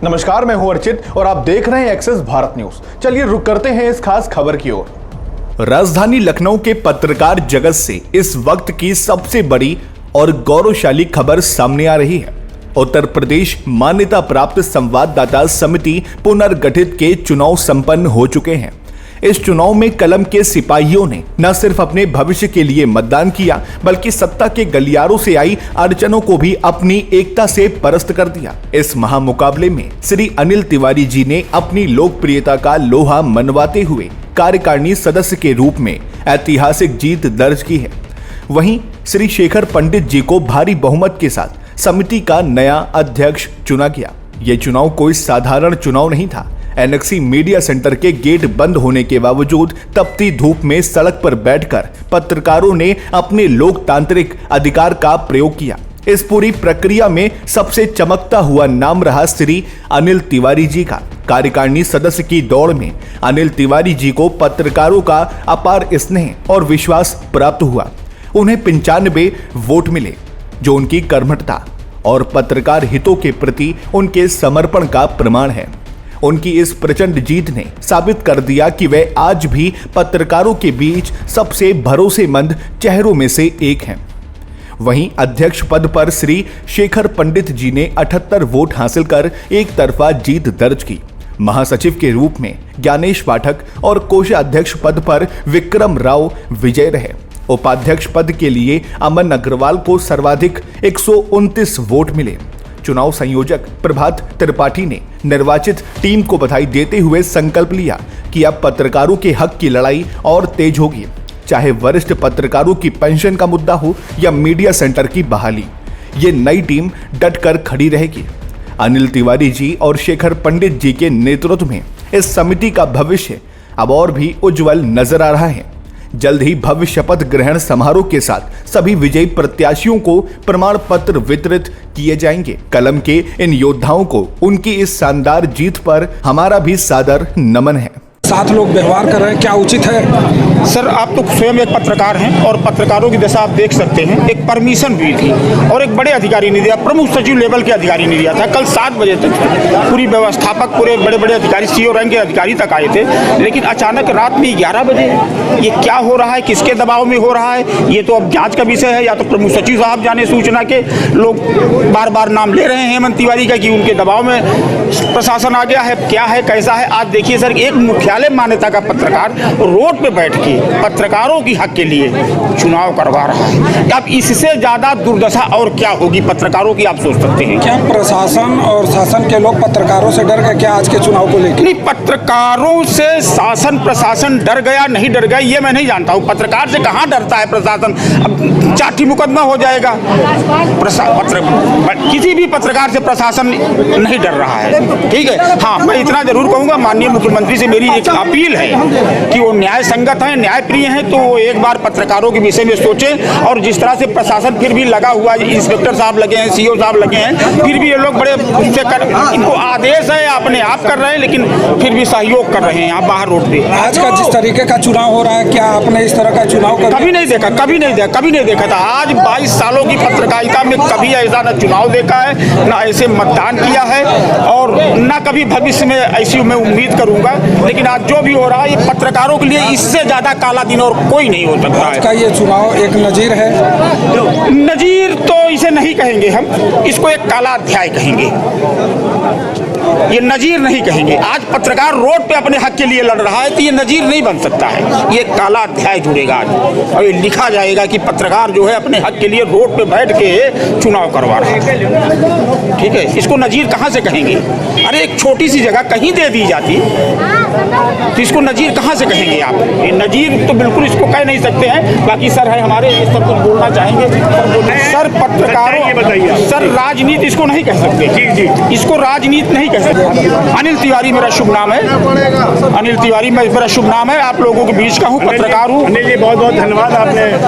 नमस्कार, मैं हूं अर्चित और आप देख रहे हैं एक्सेस भारत न्यूज। चलिए रुक करते हैं इस खास खबर की ओर। राजधानी लखनऊ के पत्रकार जगत से इस वक्त की सबसे बड़ी और गौरवशाली खबर सामने आ रही है। उत्तर प्रदेश मान्यता प्राप्त संवाददाता समिति पुनर्गठित के चुनाव संपन्न हो चुके हैं। इस चुनाव में कलम के सिपाहियों ने न सिर्फ अपने भविष्य के लिए मतदान किया, बल्कि सत्ता के गलियारों से आई अड़चनों को भी अपनी एकता से परास्त कर दिया। इस महामुकाबले में श्री अनिल तिवारी जी ने अपनी लोकप्रियता का लोहा मनवाते हुए कार्यकारिणी सदस्य के रूप में ऐतिहासिक जीत दर्ज की है। वहीं श्री शेखर पंडित जी को भारी बहुमत के साथ समिति का नया अध्यक्ष चुना गया। ये चुनाव कोई साधारण चुनाव नहीं था। एनेक्सी मीडिया सेंटर के गेट बंद होने के बावजूद तपती धूप में सड़क पर बैठकर पत्रकारों ने अपने लोकतांत्रिक अधिकार का प्रयोग किया। इस पूरी प्रक्रिया में सबसे चमकता हुआ नाम रहा श्री अनिल तिवारी जी का। कार्यकारिणी सदस्य की दौड़ में अनिल तिवारी जी को पत्रकारों का अपार स्नेह और विश्वास प्राप्त हुआ। उन्हें 95 वोट मिले, जो उनकी कर्मठता और पत्रकार हितों के प्रति उनके समर्पण का प्रमाण है। उनकी इस प्रचंड जीत ने साबित कर दिया कि वे आज भी पत्रकारों के बीच सबसे भरोसेमंद चेहरों में से एक हैं। वहीं अध्यक्ष पद पर श्री शेखर पंडित जी ने 78 वोट हासिल कर एक तरफा जीत दर्ज की। महासचिव के रूप में ज्ञानेश पाठक और कोषाध्यक्ष पद पर विक्रम राव विजय रहे। उपाध्यक्ष पद के लिए अमन अग्रवाल को सर्वाधिक 129 वोट मिले। चुनाव संयोजक प्रभात त्रिपाठी ने निर्वाचित टीम को बधाई देते हुए संकल्प लिया कि अब पत्रकारों के हक की लड़ाई और तेज होगी। चाहे वरिष्ठ पत्रकारों की पेंशन का मुद्दा हो या मीडिया सेंटर की बहाली, ये नई टीम डटकर खड़ी रहेगी। अनिल तिवारी जी और शेखर पंडित जी के नेतृत्व में इस समिति का भविष्य अब और भी उज्जवल नजर आ रहा है। जल्द ही भव्य शपथ ग्रहण समारोह के साथ सभी विजयी प्रत्याशियों को प्रमाण पत्र वितरित किए जाएंगे। कलम के इन योद्धाओं को उनकी इस शानदार जीत पर हमारा भी सादर नमन है। 7 लोग व्यवहार कर रहे हैं, क्या उचित है? सर, आप तो स्वयं एक पत्रकार हैं और पत्रकारों की दशा आप देख सकते हैं। एक परमिशन हुई थी और एक बड़े अधिकारी ने दिया, प्रमुख सचिव लेवल के अधिकारी ने दिया था। कल 7 बजे तक पूरी व्यवस्थापक, पूरे बड़े बड़े अधिकारी, सीओ रैंक के अधिकारी तक आए थे, लेकिन अचानक रात में 11 बजे ये क्या हो रहा है, किसके दबाव में हो रहा है, ये तो अब जांच का विषय है। या तो प्रमुख सचिव साहब जाने, सूचना के लोग बार बार नाम ले रहे हैं हेमंत तिवारी का कि उनके दबाव में प्रशासन आ गया है, क्या है, कैसा है। आज देखिए सर, एक मुख्यालय मान्यता का पत्रकार रोड पे बैठ के पत्रकारों की हक के लिए चुनाव करवा रहा है। अब इससे ज्यादा दुर्दशा और क्या होगी पत्रकारों की, आप सोच सकते हैं। क्या प्रशासन और शासन के लोग पत्रकारों से डर गए क्या आज के चुनाव को लेकर? नहीं, पत्रकारों से शासन प्रशासन डर गया नहीं डर गया ये मैं नहीं जानता हूँ। पत्रकार से कहाँ डरता है प्रशासन? अब चाटी मुकदमा हो जाएगा। किसी भी पत्रकार से प्रशासन नहीं डर रहा है, ठीक है। हाँ, मैं इतना जरूर कहूँगा, माननीय मुख्यमंत्री से मेरी एक अपील है कि वो न्याय संगत हैं, न्यायप्रिय हैं, तो वो एक बार पत्रकारों के विषय में सोचें। और जिस तरह से प्रशासन फिर भी लगा हुआ है, इंस्पेक्टर साहब लगे हैं, सीओ साहब लगे हैं, फिर भी ये लोग बड़े उससे इनको आदेश है, अपने आप कर रहे हैं, लेकिन फिर भी सहयोग कर रहे हैं यहाँ बाहर रोड पे। आज का जिस तरीके का चुनाव हो रहा है, क्या आपने इस तरह का चुनाव कभी नहीं देखा, कभी नहीं देखा था। आज 22 सालों की पत्रकारिता में कभी ऐसा न चुनाव देखा है, न ऐसे मतदान किया है, और न कभी भविष्य में ऐसी मैं उम्मीद करूंगा। लेकिन आज जो भी हो रहा है, ये पत्रकारों के लिए इससे ज्यादा काला दिन और कोई नहीं हो सकता है। आज का ये चुनाव एक नजीर है। नजीर तो इसे नहीं कहेंगे हम, इसको एक काला अध्याय कहेंगे। ये नजीर नहीं कहेंगे। आज पत्रकार रोड पे अपने हक के लिए लड़ रहा है, तो ये नजीर नहीं बन सकता है, ये काला अध्याय जुड़ेगा आज। और ये लिखा जाएगा कि पत्रकार जो है अपने हक के लिए रोड पे बैठ के चुनाव करवा रहा है, ठीक है। इसको नजीर कहाँ से कहेंगे? अरे एक छोटी सी जगह कहीं दे दी जाती तो इसको नजीर कहाँ से कहेंगे आप? ये नजीर तो बिल्कुल इसको कह नहीं सकते हैं। बाकी सर है हमारे, इस पर कुछ बोलना चाहेंगे? सर पत्रकारों, सर राजनीति इसको नहीं कह सकते, जी इसको राजनीति नहीं कह सकते। अनिल तिवारी मेरा शुभ नाम है, अनिल तिवारी मेरा शुभ नाम है। आप लोगों के बीच का हूँ, पत्रकार हूँ। अनिल जी, बहुत बहुत धन्यवाद, आपने